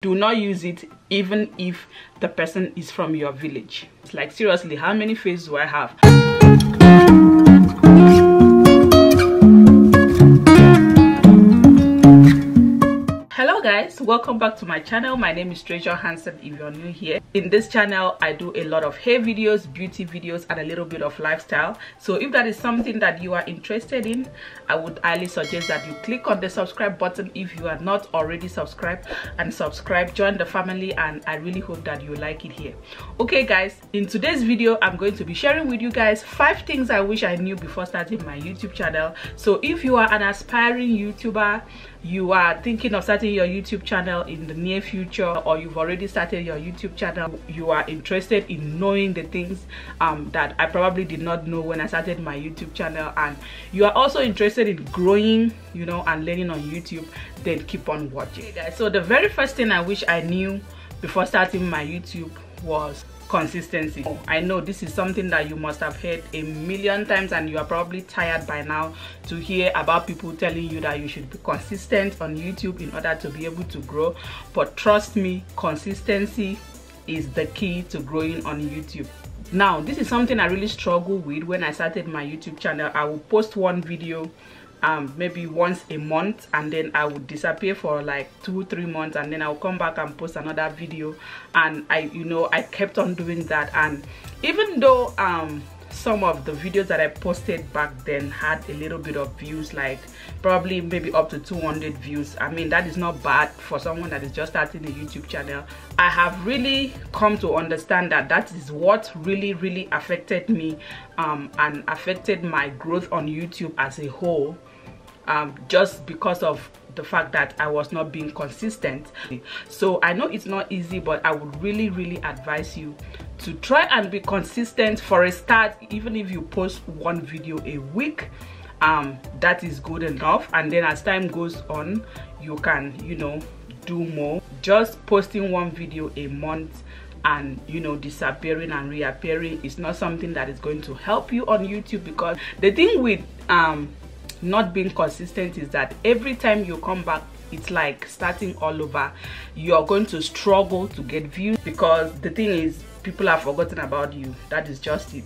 Do not use it even if the person is from your village. It's like, seriously, how many faces do I have? Hello guys, welcome back to my channel. My name is Hanson if you're new here. In this channel I do a lot of hair videos, beauty videos, and a little bit of lifestyle. So if that is something that you are interested in, I would highly suggest that you click on the subscribe button if you are not already subscribed, and subscribe, join the family, and I really hope that you like it here. Okay guys, in today's video I'm going to be sharing with you guys 5 things I wish I knew before starting my YouTube channel. So if you are an aspiring YouTuber, you are thinking of starting your YouTube channel in the near future, or you've already started your YouTube channel, you are interested in knowing the things that I probably did not know when I started my YouTube channel, and you are also interested in growing, you know, and learning on YouTube, then keep on watching. Okay, guys, so the very first thing I wish I knew before starting my YouTube was consistency. I know this is something that you must have heard a million times, and you are probably tired by now to hear about people telling you that you should be consistent on YouTube in order to be able to grow. But trust me, consistency is the key to growing on YouTube. Now, this is something I really struggled with when I started my YouTube channel. I will post one video maybe once a month, and then I would disappear for like 2-3 months, and then I'll come back and post another video. And I kept on doing that, and even though some of the videos that I posted back then had a little bit of views, like probably maybe up to 200 views, I mean, that is not bad for someone that is just starting a YouTube channel. I have really come to understand that that is what really affected me and affected my growth on YouTube as a whole, just because of the fact that I was not being consistent. So I know it's not easy, but I would really advise you to try and be consistent for a start. Even if you post one video a week, that is good enough, and then as time goes on you can, do more. Just posting one video a month and disappearing and reappearing is not something that is going to help you on YouTube, because the thing with not being consistent is that every time you come back, it's like starting all over. You're going to struggle to get views, because the thing is, people have forgotten about you. That is just it.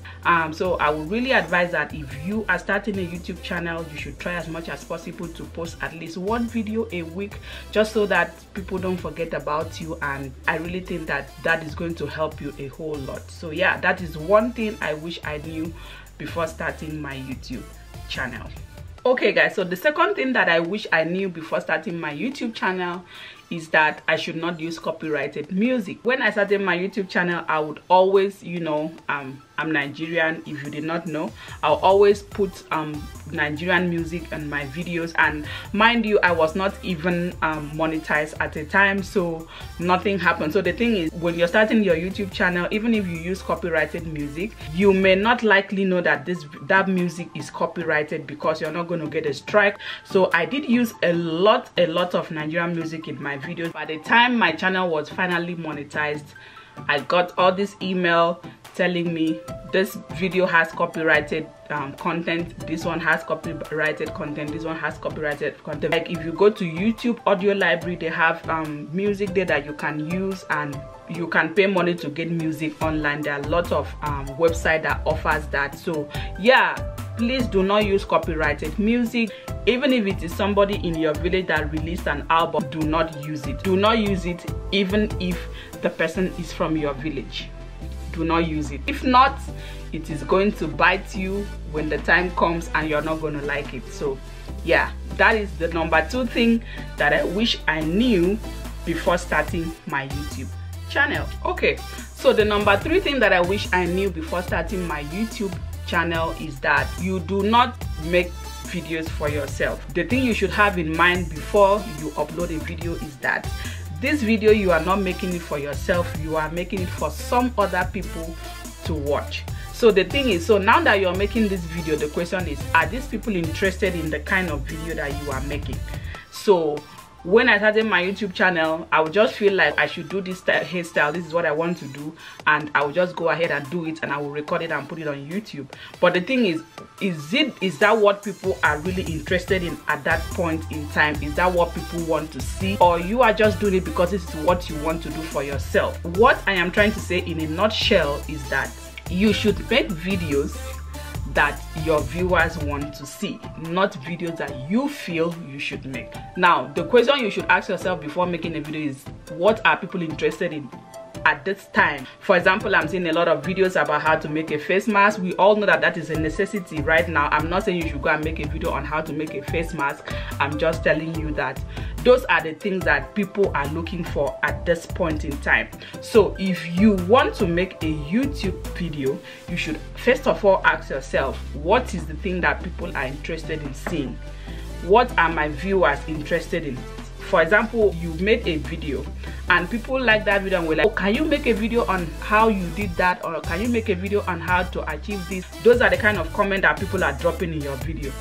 So I would really advise that if you are starting a YouTube channel, you should try as much as possible to post at least one video a week, just so that people don't forget about you. And I really think that that is going to help you a whole lot. So yeah, that is one thing I wish I knew before starting my YouTube channel. Okay guys, so the second thing that I wish I knew before starting my YouTube channel is that I should not use copyrighted music. When I started my YouTube channel, I would always, I'm Nigerian, if you did not know, I'll always put Nigerian music on my videos, and mind you, I was not even monetized at the time, so nothing happened. So the thing is, when you're starting your YouTube channel, even if you use copyrighted music, you may not likely know that that music is copyrighted, because you're not going to get a strike. So I did use a lot of Nigerian music in my videos. By the time my channel was finally monetized, I got all this email telling me this video has copyrighted content, this one has copyrighted content, this one has copyrighted content. Like if you go to YouTube audio library, they have music there that you can use, and you can pay money to get music online. There are lots of websites that offers that. So yeah, please do not use copyrighted music. Even if it is somebody in your village that released an album, do not use it. Do not use it even if the person is from your village. Do not use it. If not, it is going to bite you when the time comes, and you're not going to like it. So yeah, that is the number 2 thing that I wish I knew before starting my YouTube channel. Okay, so the number 3 thing that I wish I knew before starting my YouTube channel is that you do not make videos for yourself. The thing you should have in mind before you upload a video is that this video, you are not making it for yourself, you are making it for some other people to watch. So the thing is, so now that you're making this video, the question is, are these people interested in the kind of video that you are making? So when I started my YouTube channel, I would just feel like I should do this hairstyle, this is what I want to do, and I would just go ahead and do it, and I will record it and put it on YouTube. But the thing is that what people are really interested in at that point in time? Is that what people want to see, or you are just doing it because this is what you want to do for yourself? What I am trying to say in a nutshell is that you should make videos that your viewers want to see, not videos that you feel you should make. Now, the question you should ask yourself before making a video is, what are people interested in at this time? For example, I'm seeing a lot of videos about how to make a face mask. We all know that that is a necessity right now. I'm not saying you should go and make a video on how to make a face mask. I'm just telling you that those are the things that people are looking for at this point in time. So if you want to make a YouTube video, you should first of all ask yourself, what is the thing that people are interested in seeing? What are my viewers interested in? For example, you made a video and people like that video and were like, oh, can you make a video on how you did that, or can you make a video on how to achieve this? Those are the kind of comment that people are dropping in your video.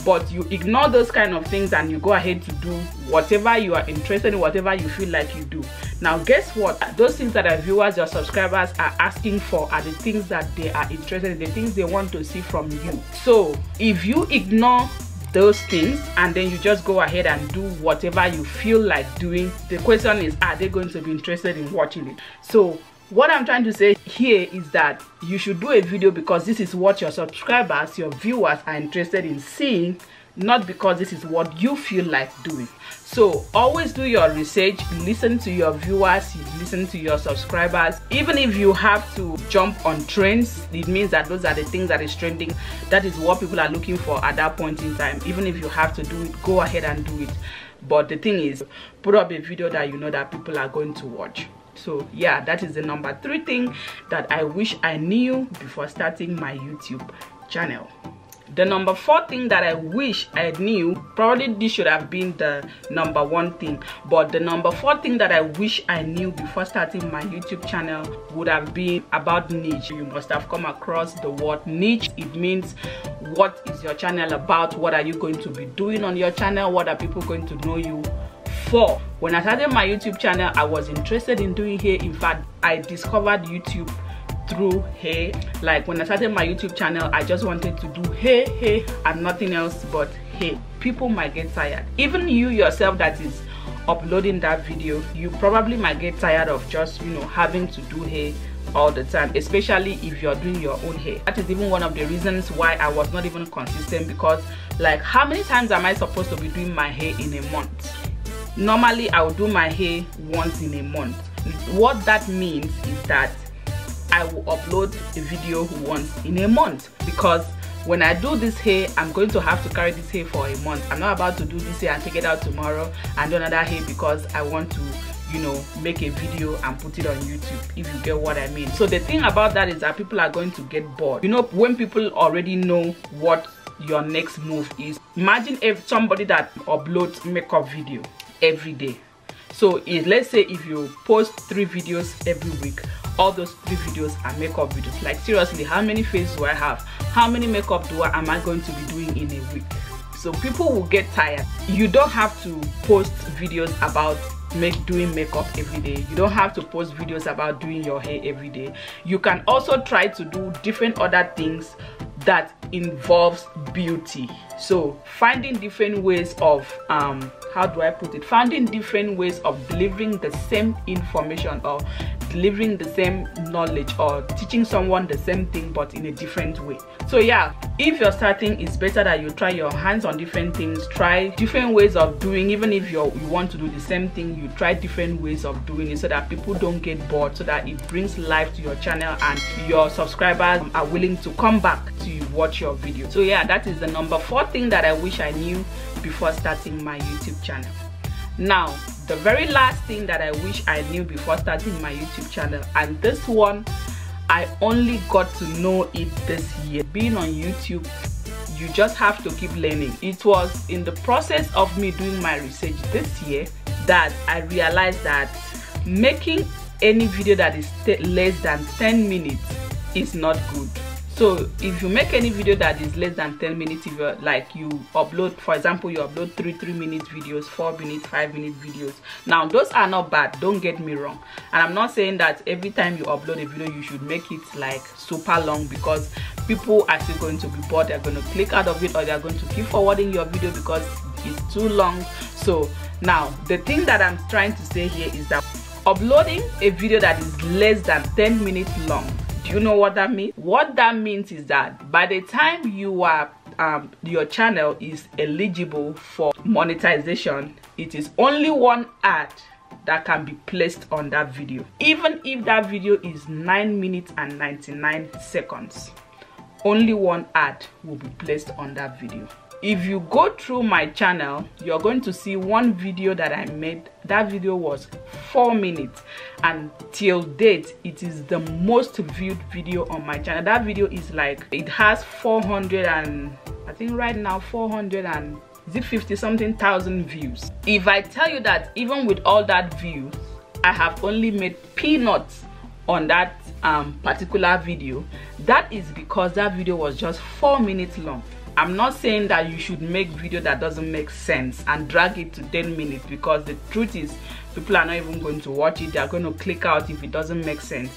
But you ignore those kind of things and you go ahead to do whatever you are interested in, whatever you feel like you do. Now guess what? Those things that our viewers, your subscribers are asking for are the things that they are interested in, the things they want to see from you. So if you ignore those things and then you just go ahead and do whatever you feel like doing, the question is, are they going to be interested in watching it? So what I'm trying to say here is that you should do a video because this is what your subscribers, your viewers are interested in seeing, not because this is what you feel like doing. So always do your research, listen to your viewers, listen to your subscribers. Even if you have to jump on trends, it means that those are the things that is trending. That is what people are looking for at that point in time. Even if you have to do it, go ahead and do it. But the thing is, put up a video that you know that people are going to watch. So yeah, that is the number 3 thing that I wish I knew before starting my YouTube channel. The number 4 thing that I wish I knew, probably this should have been the number 1 thing, but the number 4 thing that I wish I knew before starting my YouTube channel would have been about niche. You must have come across the word niche. It means, what is your channel about? What are you going to be doing on your channel? What are people going to know you for? When I started my YouTube channel, I was interested in doing hair. In fact, I discovered YouTube through hair. Like when I started my YouTube channel, I just wanted to do hair and nothing else but hair. People might get tired. Even you yourself that is uploading that video, you probably might get tired of just, you know, having to do hair all the time, especially if you're doing your own hair. That is even one of the reasons why I was not even consistent, because like, how many times am I supposed to be doing my hair in a month? Normally I will do my hair once in a month. What that means is that I will upload a video once in a month, because when I do this hair, I'm going to have to carry this hair for a month. I'm not about to do this hair and take it out tomorrow and do another hair because I want to, you know, make a video and put it on YouTube, if you get what I mean. So the thing about that is that people are going to get bored. You know, when people already know what your next move is. Imagine if somebody that uploads makeup video every day. So let's say if you post 3 videos every week, all those 3 videos are makeup videos. Like seriously, how many faces do I have? How many makeup am I going to be doing in a week? So people will get tired. You don't have to post videos about doing makeup every day. You don't have to post videos about doing your hair every day. You can also try to do different other things that involves beauty. So finding different ways of how do I put it, finding different ways of delivering the same information or delivering the same knowledge or teaching someone the same thing but in a different way. So yeah, if you're starting, it's better that you try your hands on different things, try different ways of doing. Even if you want to do the same thing, you try different ways of doing it so that people don't get bored, so that it brings life to your channel and your subscribers are willing to come back to watch your video. So yeah, that is the number 4 thing that I wish I knew before starting my YouTube channel. Now, the very last thing that I wish I knew before starting my YouTube channel, and this one I only got to know it this year. Being on YouTube, you just have to keep learning. It was in the process of me doing my research this year that I realized that making any video that is less than 10 minutes is not good. So if you make any video that is less than 10 minutes, if you're like you upload, for example, you upload 3-minute videos, 4-minute, 5-minute videos, now those are not bad, don't get me wrong. And I'm not saying that every time you upload a video you should make it like super long, because people are still going to be bored, they're going to click out of it, or they're going to keep forwarding your video because it's too long. So now the thing that I'm trying to say here is that uploading a video that is less than 10 minutes long, do you know what that means? What that means is that by the time you are your channel is eligible for monetization, it is only one ad that can be placed on that video. Even if that video is 9 minutes and 99 seconds, only one ad will be placed on that video. If you go through my channel, you're going to see one video that I made. That video was 4 minutes, and till date it is the most viewed video on my channel. That video is like, it has 400 and I think right now 400 and is it 50 something thousand views. If I tell you that even with all that views, I have only made peanuts on that particular video, that is because that video was just 4 minutes long. I'm not saying that you should make video that doesn't make sense and drag it to 10 minutes, because the truth is people are not even going to watch it. They are going to click out if it doesn't make sense.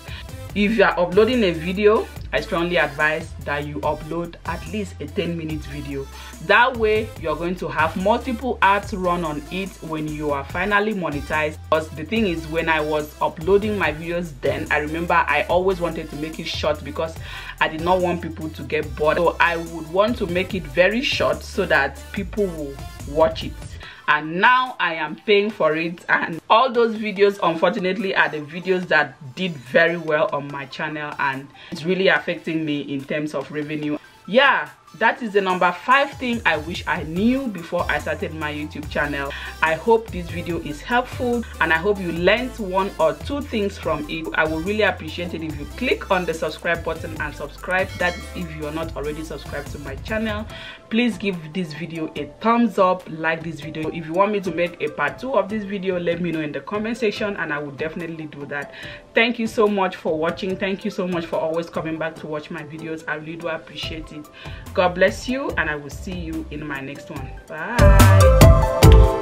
If you are uploading a video, I strongly advise that you upload at least a 10-minute video. That way you're going to have multiple ads run on it when you are finally monetized. Because the thing is, when I was uploading my videos then, I remember I always wanted to make it short because I did not want people to get bored. So I would want to make it very short so that people will watch it. And now I am paying for it, and all those videos unfortunately are the videos that did very well on my channel, and it's really affecting me in terms of revenue. Yeah, that is the number 5 thing I wish I knew before I started my YouTube channel. I hope this video is helpful, and I hope you learned 1 or 2 things from it. I would really appreciate it if you click on the subscribe button and subscribe. That is if you are not already subscribed to my channel. Please give this video a thumbs up, like this video. If you want me to make a part 2 of this video, let me know in the comment section and I will definitely do that. Thank you so much for watching. Thank you so much for always coming back to watch my videos. I really do appreciate it. God bless you, and I will see you in my next one. Bye.